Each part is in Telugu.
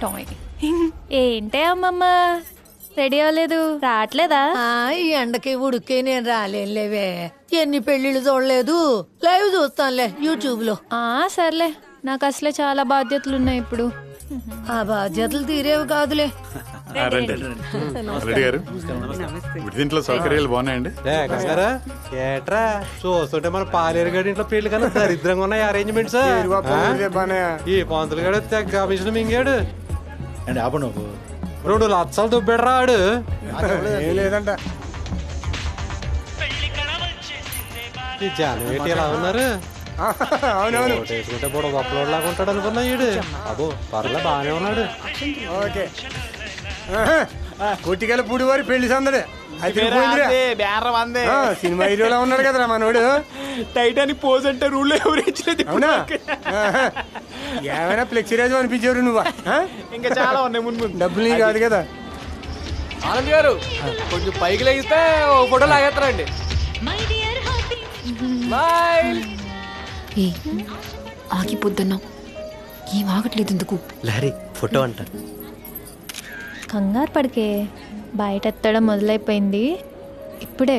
Toy toy. ఏంటే అమ్మమ్మ రెడీ అవ్వలేదు, రావట్లేదా? ఈ ఎండకి ఉడికే నేను రాలేనులేవే. ఎన్ని పెళ్లిళ్ళు చూడలేదు, లైవ్ చూస్తానులే యూట్యూబ్ లో. సర్లే, నాకు అసలే చాలా బాధ్యతలు ఉన్నాయి ఇప్పుడు. ఆ బాధ్యతలు తీరేవి కాదులే. రెడ్డి గారు, ఇంట్లో సౌకర్యాలు బాగున్నాయండి? ఏట్రా చూస్తుంటే మన పాలేరు గడి ఇంట్లో పెళ్లి కన్నా దరిద్రంగా ఉన్నాయి అరేంజ్మెంట్స్. ఈ పంతులు గడు కమిషన్ మింగాడు అండి. ఆప నువ్వు 2 లక్షలు దుబ్బెడు రాడు. లేదంట. ఈ జనం ఏంటి ఎలా ఉన్నారు? అవునవును. వేసుకుంటే బుడ గొప్పలాగా ఉంటాడు అనుకున్నా ఈడు. అబ్బో పర్లే బాగానే ఉన్నాడు. ఓకే, కొట్టికెళ్ళ పూడి వారి పెళ్లి సందడి సినిమా హీరోలా ఉన్నాడు కదరా మనోడు. టైటానిక్ పోజ్ అంటే రూల్ ఎవరు ఇచ్చలేదు. అవునా? ఏమైనా ఫ్లెక్సీ రాజు అనిపించారు నువ్వా? ఇంకా చాలా ఉన్నాయి ముందు ముందు. డబ్బులు నీ కాదు కదా. ఆనంద్ గారు కొంచెం పైకి లేగితే ఓ ఫోటో లాగేస్తారండి. ఆగిపోతున్నావు, ఏం ఆగట్లేదు ఎందుకు? లారీ ఫోటో అంటారు. కంగారు పడికే, బయట ఎత్తడం మొదలైపోయింది. ఇప్పుడే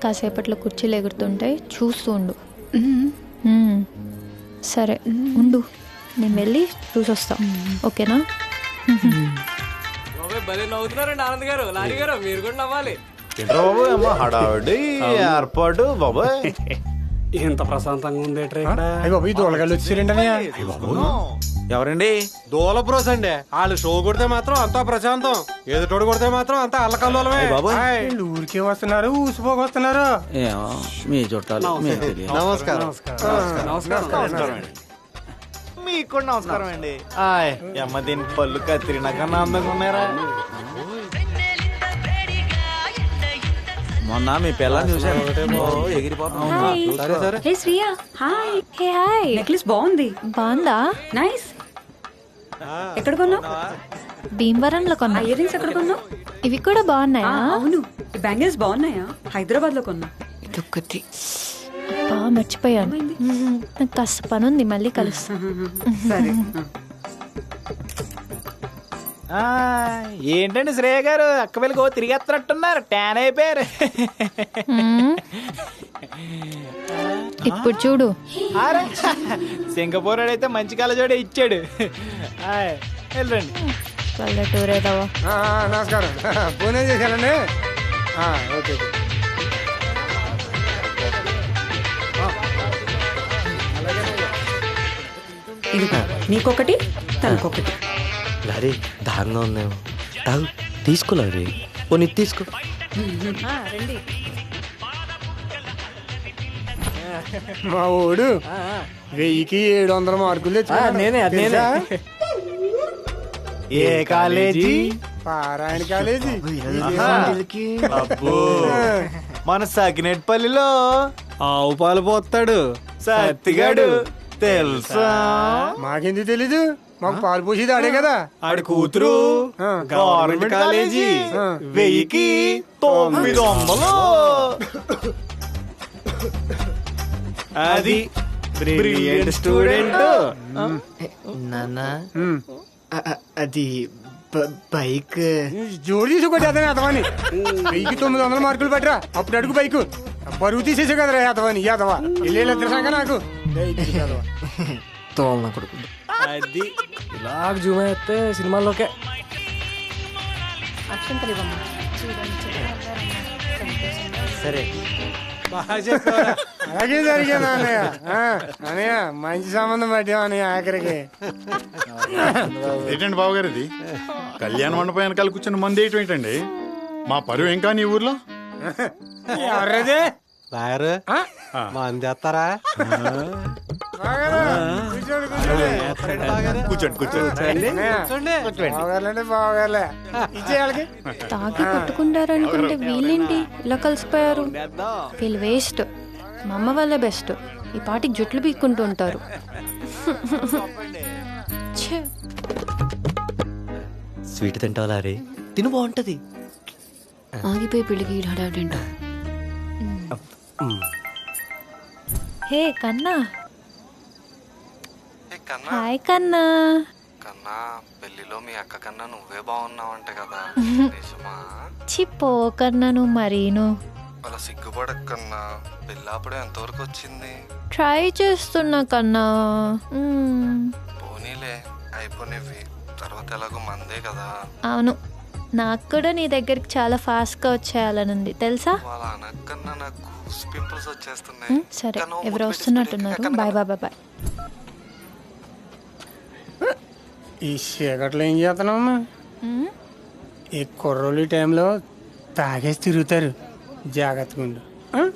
కాసేపట్లో కుర్చీలు ఎగురుతుంటాయి, చూస్తూ ఉండు. సరే ఉండు, నేను వెళ్ళి చూసొస్తా. ఓకేనా? భలే నవ్వుతున్నారండి ఆనంద్ గారు. లారీ గారు మీరు కూడా నవ్వాలి. బాబు అమ్మ హడావిడి ఏర్పాటు బాబాయ్. ఇంత ప్రశాంతంగా ఉంది బాబు, ఈ దూలగాళ్ళు వచ్చేసారండి. ఎవరండి? దూల బ్రోస్ అండి. వాళ్ళు షో కొడితే మాత్రం అంతా ప్రశాంతం, ఎదుటోడు కొడితే మాత్రం అంతా అల్లకల్లోలమే. వీళ్ళు ఊరికే వస్తున్నారు, ఊసిపోక వస్తున్నారు. మీ చుట్టాలు. నమస్కారం. మీకు కూడా నమస్కారం అండి. అమ్మ దీని పళ్ళు కత్తిరినా కన్నా అందంగా ఉన్నారా? మొన్న మీ పిల్లని చూసాను, ఎగిరిపోతున్నా. Hey Shriya, hi. Hey hi. Necklace బాగుంది. బాగుందా? నైస్. ఎక్కడ కొన్నావు? భీమవరంలో కొన్నా. ఇయర్ రింగ్స్ ఎక్కడ కొన్నావు? ఇవి కూడా బాగున్నాయా? అవును, ఈ బ్యాంగిల్స్ బాగున్నాయా? హైదరాబాద్ లో కొన్నా. ఇదొక్కటి. మర్చిపోయాను, నాకు కాస్త పని ఉంది, మళ్ళీ కలుస్తా. సరే. ఏంటండి శ్రేయ గారు, అక్క వెళ్ళి తిరిగేస్తున్నట్టున్నారు, ట్యాన్ అయిపోయారు. ఇప్పుడు చూడు, సింగపూర్ అయితే మంచి కలజోడే ఇచ్చాడు. వెళ్ళండి. పల్లెటూరేదవా. నమస్కారం, ఫోన్ చేశానండి. ఓకే. ఇదిగో నీకొకటి, తనకొకటి. లారీ దారుణంగా ఉన్నావు, తాగు. తీసుకో లారీ, పోనీ తీసుకో. రండి. మా ఊడు 1000కి 700 మార్కులు తెచ్చుకున్నాడు. నేనే. ఏ కాలేజీ? పారాయణ కాలేజీ. అబ్బో, మన సకినేట్పల్లిలో ఆవు పాలు పోస్తాడు సత్తిగాడు తెలుసా? మాకెందుకు తెలీదు, మాకు పాలు పోసేది ఆడే కదా. ఆడి కూతురు గవర్నమెంట్ కాలేజీ 1000కి 900. అది బ్రిలియంట్ స్టూడెంట్. నాన్న అది బైక్ జోరు తీసుకొచ్చి అతని అతవాని 1000కి 900 మార్కులు పట్టరా. అప్పుడు అడుగు బైకు బరువు తీసేసే కదరా అతవాని. యాదవా వెళ్ళేళ్ళ సంగ నాకు తోలన కొడుకు. అది ఇలాగ జూమ్ అయితే సినిమాల్లోకే. సరే. అలాగే జరిగింది అన్నయ్య. అన్నయ్య మంచి సంబంధం పట్టాం అన్నయ్య ఆఖరికి. ఏంటండి బాబు గారు, ఇది కళ్యాణ మండపం వెనకాల కూర్చొని మంది వేయటం ఏంటండి? మా పరువు ఇంకా నీ ఊర్లో. ఎవరదే లాయరు మంది చేస్తారా? బావగారులే ఇచ్చేయాలకి తాగి కొట్టుకుంటారనుకుంటే వీళ్ళేంటి ఇలా కలిసిపోయారు? వీళ్ళు వేస్ట్, మా అమ్మ వాళ్ళే బెస్ట్. ఈ పాటికి జుట్లు పీక్కుంటూ ఉంటారు. స్వీట్ తింటావా లారీ? తిను, బాగుంటది. ఆగిపోయి పెళ్ళికి హడావిడేంటో. హే కన్నా. హాయ్ కన్నా. కన్నా పెళ్లిలో మీ అక్క కన్నా నువ్వే బాగున్నావంట కదా, నిజమా? చిపోకన్నా నువ్వు మరీను. అలా సిగ్గుపడక్కన్నా, పెళ్ళి అప్పుడే ఎంతవరకు వచ్చింది? ట్రై చేస్తున్నా కన్నా. పోనీలే, అయిపోయినవి. తర్వాత ఎలాగో మందే కదా. అవును, నాకు కూడా నీ దగ్గరికి చాలా ఫాస్ట్గా వచ్చేయాలనుంది తెలుసా. వాళ్ళ అనక్కన్నా నాకు పింపుల్స్ వచ్చేస్తున్నాయి. సరే, ఎవరు వస్తున్నట్టున్నారు. Bye bye bye bye. ఈ చీకట్లో ఏం చేస్తున్నావమ్మా? ఈ కుర్రోళ్ళు ఈ టైంలో తాగేసి తిరుగుతారు, జాగ్రత్తగా ఉండు.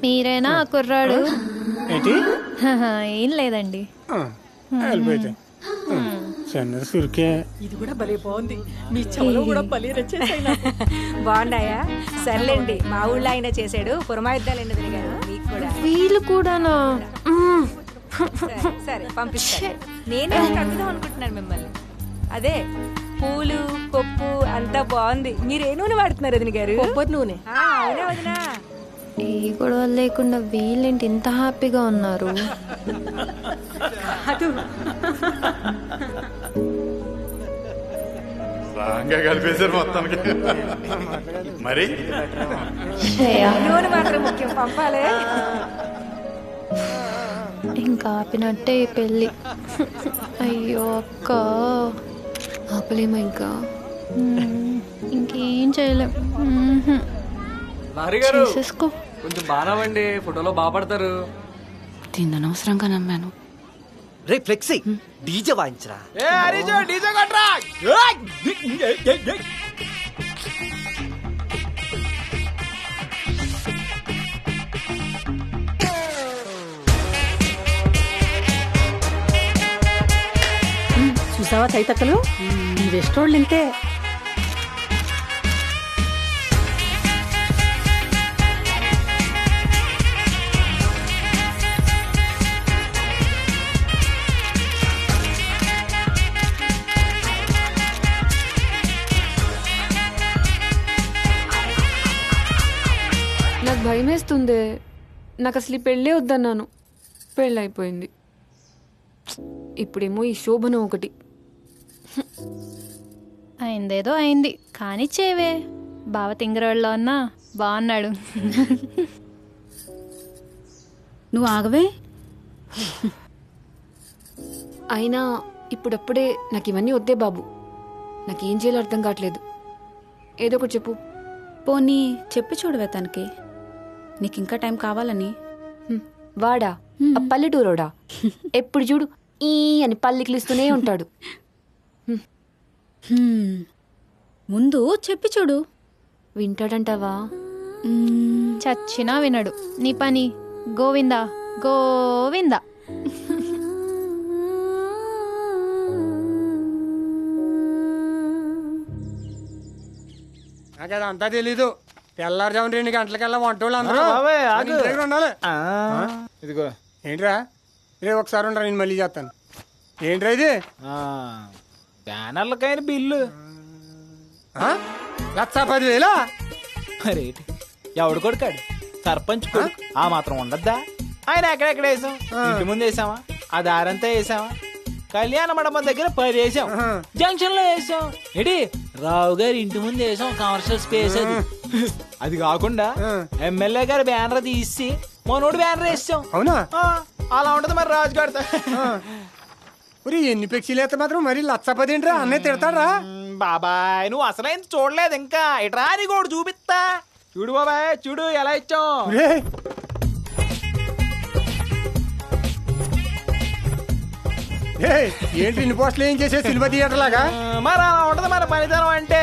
మీరేనా ఆ కుర్రాడు? ఏంటి? ఏం లేదండి. వెళ్ళిపోతా చిన్న సురికే. ఇది కూడా భలే బాగుంది. మీ చెవులో కూడా భలే నచ్చేసాయి. బాగున్నాయా? సర్లేండి, మా ఊళ్ళో ఆయన చేశాడు. పురమాయుద్ధాలు ఎన్నది గారు మీకు కూడా. వీళ్ళు కూడానా? సరే పంపిస్తాను. నేనే కలుద్దాం అనుకుంటున్నాను మిమ్మల్ని. అదే పూలు పప్పు అంతా బాగుంది. మీరు ఏ నూనె వాడుతున్నారు వదిన గారు? కొబ్బరి నూనె. అవునా వదినా? ఏ గొడవ లేకుండా వీళ్ళేంటి ఇంత హ్యాపీగా ఉన్నారు? రాంగా కలిపేశారు మొత్తానికి. మరి నూనె మాత్రం ముఖ్యం, పంపాలే. ఇంకా ఆపినట్టే ఈ పెళ్ళి. అయ్యో అక్క, ఆపలేమా ఇంకా? ఇంకేం చేయలేం. చేసేసుకో. కొంచెం బాగానండి, ఫోటోలో బాగా పడతారు. దీన్ని అనవసరంగా నమ్మాను. రే ఫ్లెక్సీ, డీజే వాయించరా. చూసావా చైతక్కలు, ఈ రెస్టారెంట్ ఇంతే. నాకు భయం వేస్తుంది. నాకు అసలు ఈ పెళ్ళే వద్దన్నాను, పెళ్ళి అయిపోయింది. ఇప్పుడేమో ఈ శోభనం ఒకటి. అయిందేదో అయింది, కానీ చేవే. బావ తింగరోళ్ళలో అన్నా బాగున్నాడు. నువ్వు ఆగవే. అయినా ఇప్పుడప్పుడే నాకు ఇవన్నీ వద్దే బాబు. నాకేం చేయాలో అర్థం కావట్లేదు. ఏదో ఒకటి చెప్పు. పోనీ చెప్పి చూడవే తనకి, నీకు ఇంకా టైం కావాలని. వాడా? ఆ పల్లెటూరోడా? ఎప్పుడు చూడు ఈ అని పల్లికిలిస్తూనే ఉంటాడు. ముందు చెప్పి చూడు. వింటాడంటావా? చచ్చినా వినడు. నీ పని గోవిందా గోవిందా. నాకు అదంతా తెలీదు. తెల్లారుజామున 2 గంటలకల్లా వంటోళ్ళు అందరూ ఉండాలి. ఇదిగో ఏంట్రా? రే ఒకసారి ఉండరా, నేను మళ్ళీ చేస్తాను. ఏంట్రా ఇది? బ్యానర్లకైన బిల్లు 1,10,000. రేటు ఎవడు కొడుకాడు? సర్పంచ్ కొడుకు. ఆ మాత్రం ఉండద్దా? ఆయన ఎక్కడెక్కడ వేసాం? ఇంటి ముందు వేసామా? ఆ దారంతా వేసామా? కళ్యాణ మండపం దగ్గర 10 వేసాం, జంక్షన్ లో వేసాం. ఏంటి రావు గారి ఇంటి ముందు వేసాం, కమర్షియల్ స్పేస్ అది. అది కాకుండా ఎమ్మెల్యే గారి బ్యానర్ తీసి మనోడు బ్యానర్ వేసాం. అవునా? అలా ఉంటది మరి రాజుగారితో. ఎన్ని పెక్షీలు అయితే మాత్రం మరి 1,10,000 ఏంట్రా? అన్నయ్య తిడతాడా? బాబాయ్ నువ్వు అసలైంది చూడలేదు ఇంకా. ఇట్రా నీకు ఒకటి చూపిస్తా. చూడు బాబాయ్, చూడు ఎలా ఇచ్చాం. ఏంటి ఇన్ని పోస్టులు ఏం చేసే సినిమా థియేటర్ లాగా? మరి అలా ఉంటది మన పనితనం అంటే.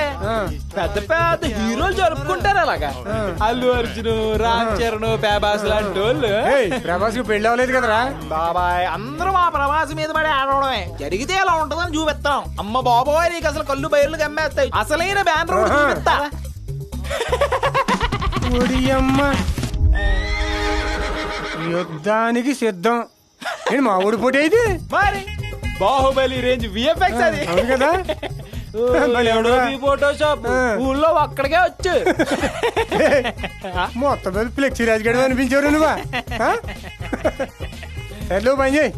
పెద్ద పెద్ద హీరోలు జరుపుకుంటారు అలాగా. అల్లు అర్జున్, రామ్ చరణ్, ప్రభాస్ లాంటి వాళ్ళు. ప్రభాస్ కు పెళ్లి అవ్వలేదు కదరా బాబాయ్. అందరూ మా ప్రభాస్ మీద పడి ఆడవడమే. జరిగితే ఎలా ఉంటదని చూపిస్తాం. అమ్మ బాబోయ్, నీకు అసలు కళ్ళు బయర్లు కమ్మేస్తాయి. అసలైన బ్యానర్ చూపిస్తా. యుద్ధానికి సిద్ధం. నేను మా ఊడి పోటీ అయితే మరి బాహుబలి రేంజ్ విఎఫ్ఎక్స్ అది. అవును కదా? ఫోటోషాప్ ఊళ్ళో ఒక్కడికే వచ్చు. మొత్తం మీద ఫ్లెక్సీ రాజుగడ అనిపించారు నువ్వా? సర్లే పని చేయి,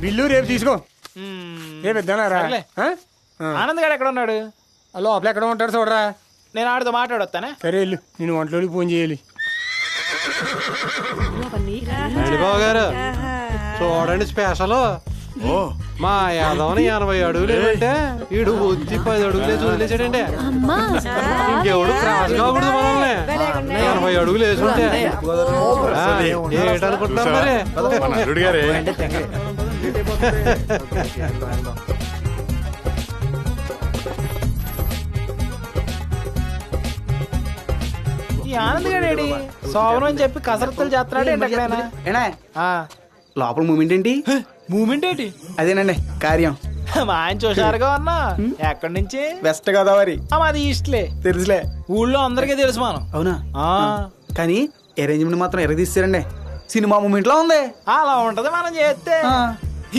బిల్లు రేపు తీసుకో. రేపు ఇద్దానారా? ఆనంద్ గారు ఎక్కడ ఉన్నాడు? లోపల ఎక్కడ ఉంటాడు చూడరా. నేను ఆడితో మాట్లాడొస్తానే. సరే వెళ్ళు, నేను వంటలోకి ఫోన్ చేయాలి. బాబు గారు చూడండి స్పెషల్. మా యాదవని 80 అడుగులు ఏమంటే వీడు వచ్చి 10 అడుగులే వదిలేసాడండి. ఇంకెవడు క్రాస్ కాకూడదు మనల్ని. 80 అడుగులు వేసుంటే ఏటనుకుంటున్నారు మరి. ఈ ఆనంద్ గాడేడి సోమరం అని చెప్పి కసరత్తులు చేస్తున్నాడు ఎక్కడైనా. లోపల మూమెంట్ ఏంటి? మూమెంట్ ఏంటి? అదేనండి కార్యం. మా ఆయన చూసారుగా అన్నా. ఎక్కడి నుంచి? వెస్ట్ గోదావరి. మాది ఈస్ట్లే. తెలుసులే, ఊళ్ళో అందరికీ తెలుసు మనం. అవునా? కానీ అరేంజ్మెంట్ మాత్రం ఎరగదీస్తారండి. సినిమా మూమెంట్ లా ఉంది. అలా ఉంటది మనం చేస్తే.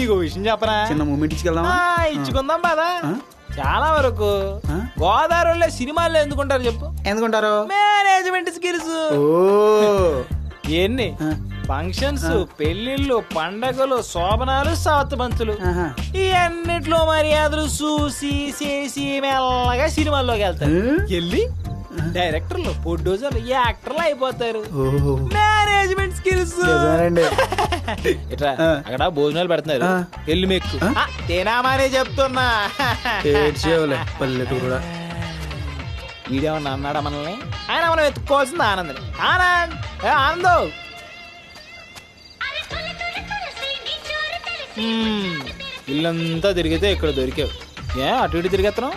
ఇంకో విషయం చెప్పరా? చిన్న మూమెంట్ ఇచ్చుకెళ్దామా? ఇచ్చుకుందాం పదా. చాలా వరకు గోదావరిలో సినిమాల్లో ఎందుకుంటారు చెప్పు? ఎందుకుంటారు? Management skills. ఎన్ని ఫంక్షన్స్, పెళ్లిళ్ళు, పండగలు, శోభనాలు, సాత్ బంతులు, ఈ అన్నిట్లో మర్యాదలు చూసి చేసి మెల్లగా సినిమాల్లోకి వెళ్తారు. వెళ్ళి డైరెక్టర్లు, ప్రొడ్యూసర్లు, యాక్టర్లు అయిపోతారు. Management skills. ఇట్లా అక్కడ భోజనాలు పెడుతున్నారు. వెళ్ళి మెక్కు తినామని చెప్తున్నా. పల్లెటూరు వీడేమన్నా అన్నాడా మనల్ని? ఆయన మనం ఎత్తుకోవాల్సింది ఆనందని. ఆనందం ఇల్లంతా తిరిగితే ఇక్కడ దొరికావు. అటు ఇటు తిరిగెత్తనం?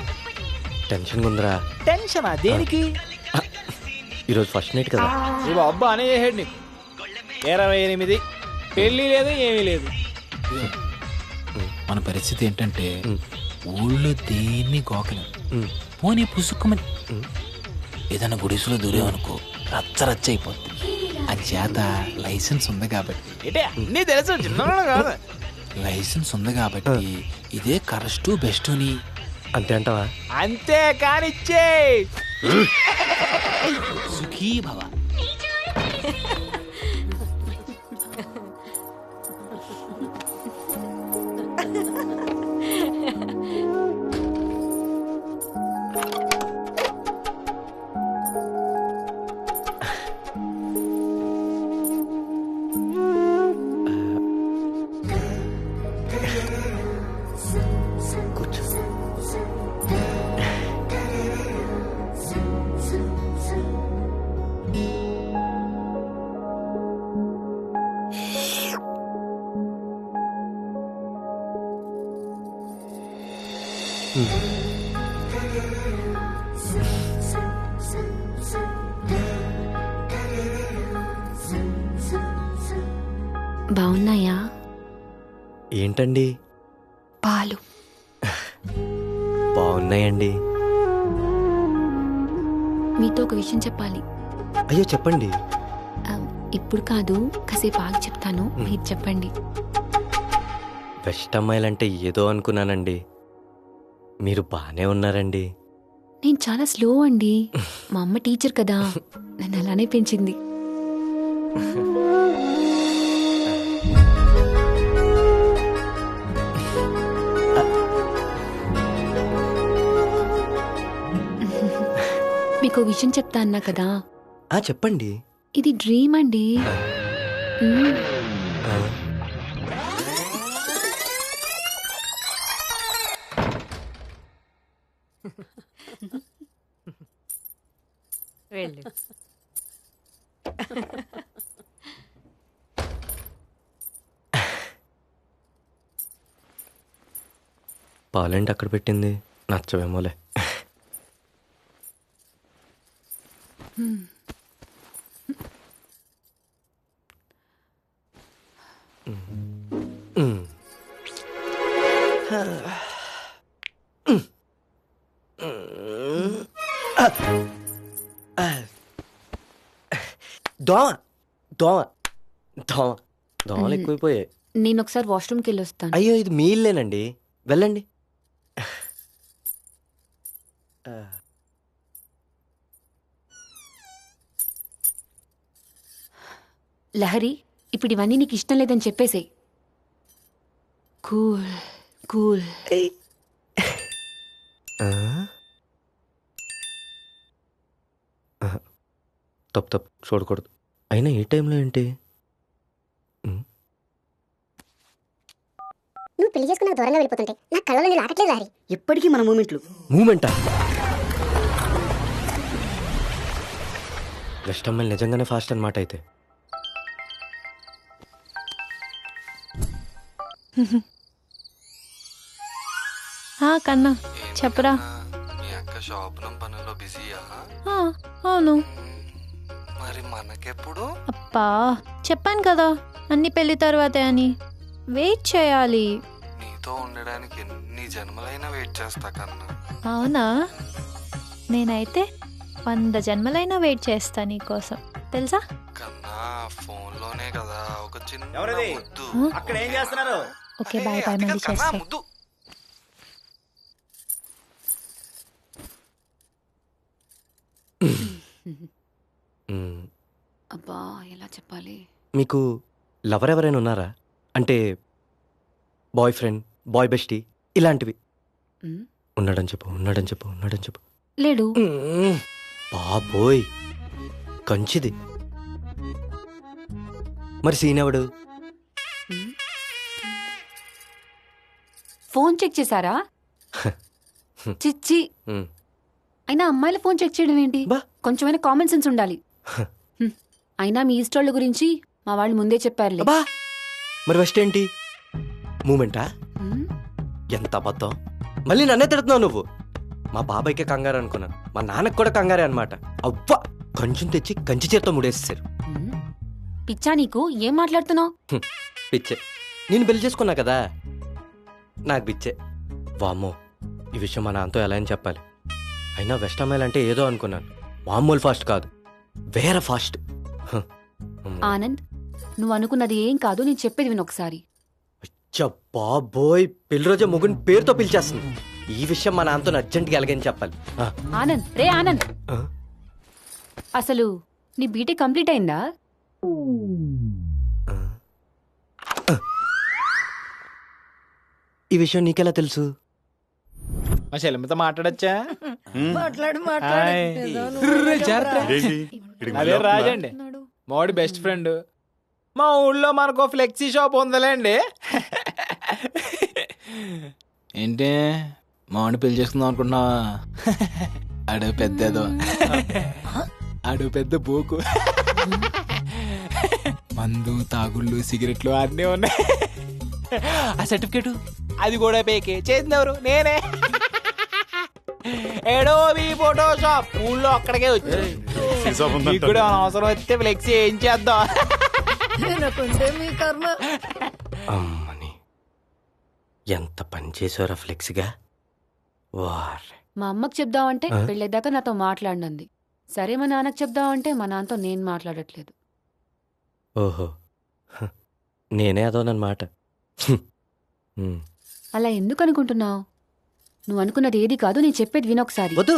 టెన్షన్ ఉందిరా. టెన్షనా దేనికి? ఈరోజు ఫస్ట్ నైట్ కదా. ఈ బాబా అనే చేసాడు నీకు. 28 పెళ్లి లేదు, ఏమీ లేదు. మన పరిస్థితి ఏంటంటే ఊళ్ళో దేన్ని గోకలేం. పోనీ పుసుక్కుమని ఏదైనా గుడిసులో దూరేమనుకో రచ్చ అయిపోద్ది. అది చేత లైసెన్స్ ఉంది కాబట్టి అన్నీ తెలుసు, చిన్న కాదు, లైసెన్స్ ఉంది కాబట్టి ఇదే కరెస్ట్ బెస్ట్ అని. అంతే అంటావా? అంతే కానిచ్చే. సుఖీ భవ. బాగున్నాయా? ఏంటండి? పాలు బాగున్నాయండి. మీతో ఒక విషయం చెప్పాలి. అయ్యో చెప్పండి. ఇప్పుడు కాదు, కాసేపు ఆగి చెప్తాను, మీరు చెప్పండి. వెస్ట్ అమ్మాయిలంటే ఏదో అనుకున్నానండి. మీరు బానే ఉన్నారండి. నేను చాలా స్లో అండి. మా అమ్మ టీచర్ కదా, నన్ను అలానే పెంచింది. మీకు విషయం చెప్తా అన్నా కదా. చెప్పండి. ఇది డ్రీమ్ అండి. వెళ్ళు. పాలేంటి అక్కడ పెట్టింది? నచ్చవేమోలే. దోమలు ఎక్కువైపోయాయి. నేను ఒకసారి వాష్రూమ్కి వెళ్ళి వస్తాను. అయ్యో ఇది మీ ఇల్లేనండి, వెళ్ళండి. లహరి, ఇప్పుడు ఇవన్నీ నీకు ఇష్టం లేదని చెప్పేసేయ్. Cool cool. తప్పు చూడకూడదు. అయినా ఈ టైంలో ఏంటి? నువ్వు పెళ్లి చేసుకున్న దూరంగా వెళ్ళిపోతుంటే నా కళ్ళలో నేను ఆకట్లేదు హరి. ఎప్పటికీ మన మూమెంటా? వెస్ట్ అమ్మాయిలు నిజంగానే ఫాస్ట్ అన్నమాట అయితే. కన్నా చెప్పరా. మీ అక్క షాపునం పనుల్లో బిజీయా? అవును. మరి మనకెప్పుడు? అప్పా చెప్పాను కదా అన్ని పెళ్లి తర్వాతే అని. వెయిట్ చేయాలి. నీతో ఉండడానికి ఎన్ని జన్మలైనా వెయిట్ చేస్తా కన్నా. అవునా? నేనైతే 100 జన్మలైనా వెయిట్ చేస్తా నీకోసం తెలుసా. కన్నా ఫోన్లోనే కదా ఒక చిన్న ముద్దు. అక్కడ ఏం చేస్తున్నారు? ఓకే బాయ్ బాయ్ మళ్ళీ చేస్తా. ముద్దు. అబ్బా ఎలా చెప్పాలి? మీకు లవర్ ఎవరైనా ఉన్నారా? అంటే బాయ్ ఫ్రెండ్, బాయ్ బెస్టీ ఇలాంటివి. ఉన్నాడని చెప్పు. లేడు. బాబోయ్ కంచిది. మరి సీన్ ఎవడు? ఫోన్ చెక్ చేశారా? చిచ్చి. అయినా అమ్మాయిల ఫోన్ చెక్ చేయడం ఏంటి? కొంచెమైనా కామన్ సెన్స్ ఉండాలి. అయినా మీ ఇష్టోళ్ళ గురించి మా వాళ్ళు ముందే చెప్పారులే. మరి ఫస్ట్ ఏంటి? మూమెంటా? ఎంత అబద్ధం. మళ్ళీ నన్నే తిడుతున్నావు నువ్వు. మా బాబాయ్కే కంగారు అనుకున్నాను, మా నాన్నకు కూడా కంగారే అనమాట. అవ్వా కొంచెం తెచ్చి కంచి చేత్తో ముడేసేసారు. పిచ్చా నీకు? ఏం మాట్లాడుతున్నావు? పిచ్చే. నేను పెళ్లి చేసుకున్నా కదా, నాకు పిచ్చే. వామ్మో ఈ విషయం మా నాన్నతో ఎలా అని చెప్పాలి. అయినా వెస్ట్ అమ్మాయిలు అంటే ఏదో అనుకున్నాను, మామూలు ఫాస్ట్ కాదు, వేరే ఫాస్ట్. ఆనంద్ నువ్వు అనుకున్నది ఏం కాదు, నేను చెప్పేది విను ఒకసారి. బాబోయ్ పెళ్లి రోజే మొగుని పేరుతో పిలిచేస్తుంది. ఈ విషయం మా నాన్నతో అర్జెంట్గా ఎలాగని చెప్పాలి. ఆనంద్ రే ఆనంద్, అసలు నీ బీటెక్ కంప్లీట్ అయిందా? ఈ విషయం నీకెలా తెలుసు? మా చెల్లెమ్మతో మాట్లాడచ్చా? అదే రాజండి మోడి బెస్ట్ ఫ్రెండ్. మా ఊళ్ళో మనకు ఫ్లెక్సీ షాప్ ఉందలేండి. ఏంటి మామిడి పెళ్లి చేసుకుందాం అనుకుంటున్నావా? అడుగు పెద్దదో, అడుగు పెద్ద బోకు, మందు తాగుళ్ళు సిగరెట్లు అన్నీ ఉన్నాయి. ఆ సర్టిఫికేట్ అది కూడా పేకే చేసింది ఎవరు? నేనే. ఏడో మీ ఫోటో షాప్ ఊళ్ళో అక్కడికే వచ్చారు. కూడా అవసరం వస్తే ఫ్లెక్సీ ఏం చేద్దాం. అమ్మని ఎంత పని చేసారా ఫ్లెక్సీగా. మా అమ్మకి చెప్దామంటే పెళ్ళేదాకా నాతో మాట్లాడినంది. సరే మా నాన్నకి చెప్దామంటే మా నాన్నతో నేను మాట్లాడట్లేదు. ఓహో నేనే అదోనమాట. అలా ఎందుకు అనుకుంటున్నావు? నువ్వు అనుకున్నది ఏది కాదు, నేను చెప్పేది వినొకసారి. వద్దు,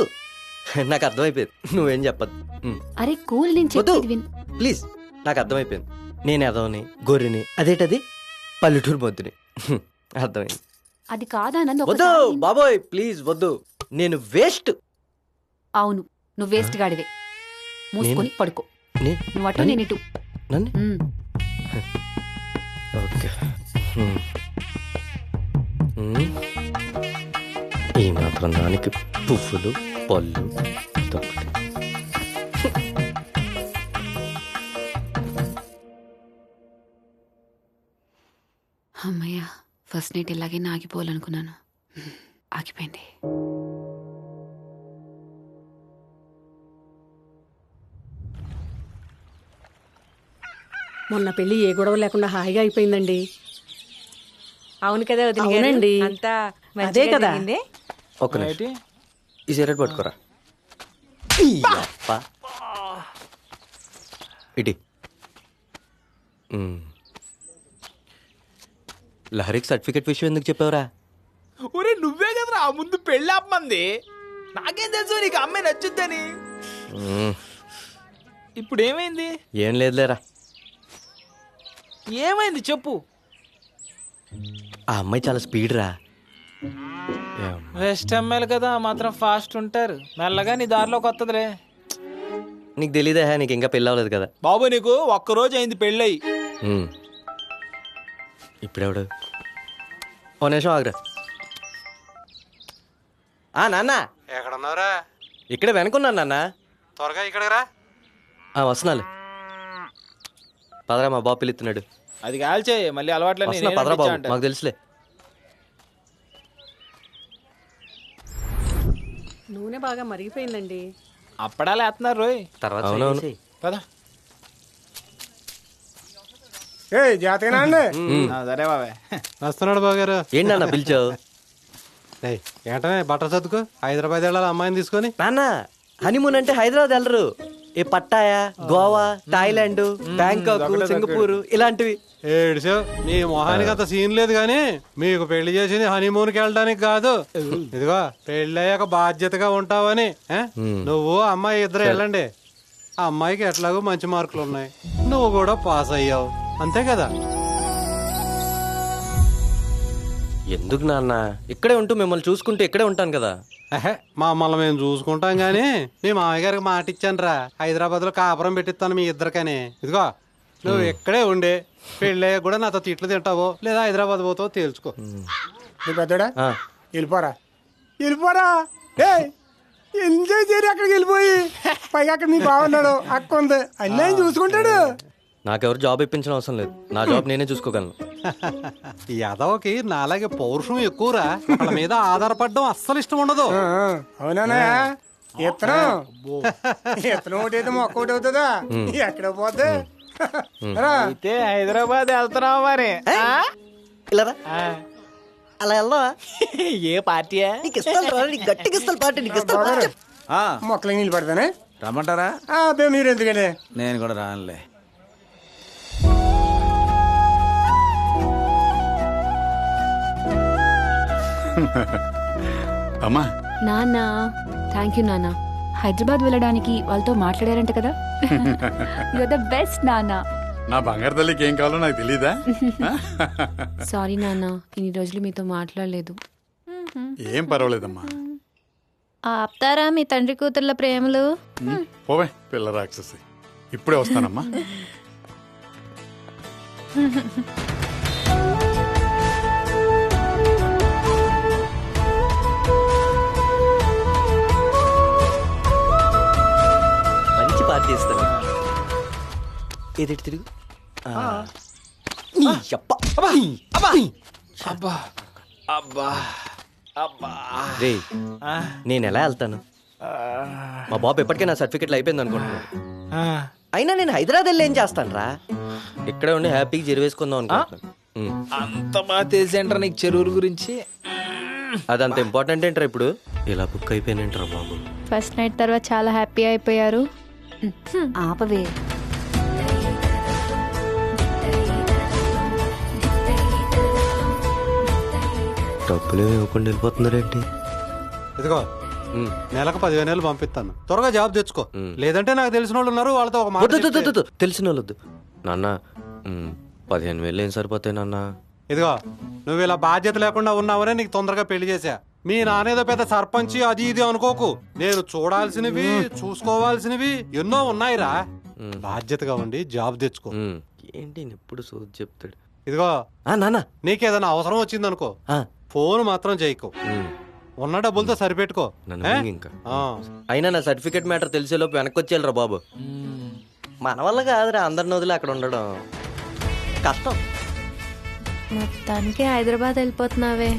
నాకు అర్థమైపోయింది, నువ్వేం చెప్పద్దు. అరే కూల్, నేను చెప్పేది విను ప్లీజ్. నాకు అర్థమైపోయింది, నేను ఎదవని గొర్రెని, అదేటది పల్లెటూరు మొద్దుని. అర్థమైంది. అది కాదానంద్. వద్దు బాబోయ్ ప్లీజ్ వద్దు, నేను వేస్ట్. అవును నువ్వు వేస్ట్ గాడివే. మూసుకొని పడుకో. నువ్వు అటు నేను ఇటు. ఓకే ఈ మాత్రం దానికి పువ్వులు పళ్ళు తొక్కటి. అమ్మయ్యా ఫస్ట్ నైట్ ఇలాగే ఆగిపోవాలనుకున్నాను, ఆగిపోయింది. మొన్న పెళ్లి ఏ గొడవ లేకుండా హాయిగా అయిపోయిందండి. అవును కదా వదిన గారు? అవునండి. అంతా అదే కదా. ఒక నిమిషం ఈ సిగరెట్ పట్టుకోరా. ఇటీ లహరికి సర్టిఫికెట్ విషయం ఎందుకు చెప్పావురా? ఒరే నువ్వే కదరా ముందు పెళ్ళి ఆపమంది. నాకేం తెలుసు నీకు అమ్మాయి నచ్చుద్దని. ఇప్పుడు ఏమైంది? ఏం లేదులేరా. ఏమైంది చెప్పు. ఆ అమ్మాయి చాలా స్పీడ్ రా. వెస్ట్ అమ్మాయిలు కదా మాత్రం ఫాస్ట్ ఉంటారు. మెల్లగా నీ దారిలోకి వస్తుందిలే. నీకు తెలీదా నీకు ఇంకా పెళ్ళి అవ్వలేదు కదా. బాబు నీకు ఒక్కరోజు అయింది పెళ్ళయి. ఇప్పుడెవడు ఓ నిమిషం ఆగ్రా. నాన్న ఎక్కడున్నారా? ఇక్కడే వెనుకున్నాను నాన్న. త్వరగా ఇక్కడికి రా. వస్తున్నాలే. పదరా మా బాబు పిలుస్తున్నాడు. అది కాల్చే మళ్ళీ అలవాట్లే. వస్తున్నా పదరా బాబు, మాకు తెలుసులే. నూనె బాగా మరిగిపోయిందండి. అప్పడాలు వేస్తున్నారు రోయ్. తర్వాత పదా జాతకనా అండి. సరే బాబాయ్. వస్తున్నాడు బాగారు. ఏంటన్నా పిలిచావు? ఏంటనే బట్టలు సర్దుకో. హైదరాబాద్ వెళ్ళాలి అమ్మాయిని తీసుకొని. నాన్న హనీమూన్ అంటే హైదరాబాద్ వెళ్ళరు. ఏ Pattaya, Goa, Thailand, Bangkok, Singapore ఇలాంటివి. ఏడ్చావు నీ మొహానికి అంత సీన్ లేదు గాని మీకు పెళ్లి చేసింది హనీమూన్కి వెళ్ళడానికి కాదు. ఇదిగో పెళ్ళయ్యాక బాధ్యతగా ఉంటావని. నువ్వు అమ్మాయి ఇద్దరు వెళ్ళండి. ఆ అమ్మాయికి ఎట్లాగో మంచి మార్కులు ఉన్నాయి, నువ్వు కూడా పాస్ అయ్యావు, అంతే కదా. ఎందుకు నాన్న ఇక్కడే ఉంటూ మిమ్మల్ని చూసుకుంటూ ఇక్కడే ఉంటాను కదా. మమ్మల్ని మేము చూసుకుంటాం గాని మీ మామయ్య గారికి మాట ఇచ్చాను రా, హైదరాబాద్ లో కాపురం పెట్టిస్తాను మీ ఇద్దరికని. ఇదిగో నువ్వు ఇక్కడే ఉండే పెళ్ళే కూడా నాతో తిట్లు తింటావో లేదా హైదరాబాద్ పోతావో తేల్చుకో. పెద్దడా వెళ్ళిపోరా వెళ్ళిపోరా. ఎంజాయ్ చేయరు అక్కడికి వెళ్ళిపోయి. పైగా అక్కడ మీ బాగున్నాడు, అక్క ఉంది, అన్నీ ఆయన చూసుకుంటాడు. నాకెవరు జాబ్ ఇప్పించిన అవసరం లేదు, నా జాబ్ నేనే చూసుకోగలను. యాదవ్కి నాలాగే పౌరుషం ఎక్కువరా, వాళ్ళ మీద ఆధారపడడం అస్సలు ఇష్టం ఉండదు. అవునా? ఇత్తనం ఒకటి అయితే మొక్క ఒకటి అవుతుందా? ఎక్కడ పోతే అయితే హైదరాబాద్ వెళ్తున్నావా మరి? అలా వెళ్దావా? ఏ పార్టీ? గట్టిగా ఇస్తాను పార్టీ. నీకు ఇస్తాను. మొక్కలకి నీళ్ళు పడతానే రమ్మంటారా? మీరు ఎందుకండి? నేను కూడా రానులే. అమ్మా. నాన్న థ్యాంక్ యూ నాన్న. హైదరాబాద్ వెళ్ళడానికి వాళ్ళతో మాట్లాడారంట కదా. యూర్ ద బెస్ట్ నాన్న. నా బంగారు తల్లికి ఏం కావాలో నాకు తెలీదా? సారీ నాన్న, ఇన్ని రోజులు మీతో మాట్లాడలేదు. ఏం పర్వాలేదమ్మా. ఆపుతారా మీ తండ్రి కూతుర్ల ప్రేమలు? పోవే పిల్ల రాక్షసి, ఇప్పుడే వస్తానమ్మా. మంచి పార్టీ ఇస్తాను. ఏది తిరుగు. రే నేను ఎలా వెళ్తాను? మా బాబు ఎప్పటికే నా సర్టిఫికెట్లు అయిపోయింది అనుకుంటున్నాను. అయినా నేను హైదరాబాద్ వెళ్ళి ఏం చేస్తాను రా? ఇక్కడే ఉండి హ్యాపీగా చెరువేసుకుందాం అనుకుంటున్నాను. అంత బాగా తెలిసేంట్రా నీకు చెరువుల గురించి? అదంత ఇంపార్టెంట్ ఏంట్రా ఇప్పుడు? ఇలా బుక్ అయిపోయినంటారా బాబు? ఫస్ట్ నైట్ తర్వాత చాలా హ్యాపీ అయిపోయారు. ఆపవే. డబ్బులు ఇవ్వకుండా వెళ్ళిపోతున్నారేంటి? ఇదిగో నెలకు 15,000 పంపిస్తాను, త్వరగా జాబ్ తెచ్చుకో. లేదంటే నాకు తెలిసిన వాళ్ళు ఉన్నారు, వాళ్ళతో ఒక మాట. తెలిసిన వాళ్ళొద్దు నాన్న. 15,000 ఏం సరిపోతాయి నాన్న? ఇదిగో నువ్వు ఇలా బాధ్యత లేకుండా ఉన్నావనే నీకు తొందరగా పెళ్లి చేశా. మీ నానేదో పెద్ద సర్పంచి అది ఇది అనుకోకు. నేను చూడాల్సినవి చూసుకోవాల్సినవి ఎన్నో ఉన్నాయిరా. బాధ్యతగా ఉండి జాబ్ తెచ్చుకో. ఏంటి ఎప్పుడు సోది చెప్తాడు. ఇదిగో నాన్న నీకేదైనా అవసరం వచ్చిందనుకో ఫోన్ మాత్రం చేయకు. ఉన్న డబ్బులతో సరిపెట్టుకో. ఇంకా అయినా నా సర్టిఫికెట్ మ్యాటర్ తెలిసేలోపు వెనక్కి వచ్చేయాలరా బాబు. మన వల్ల కాదురా అందరిని వదిలి అక్కడ ఉండడం కష్టం. మొత్తానికి హైదరాబాద్ వెళ్ళిపోతున్నావే.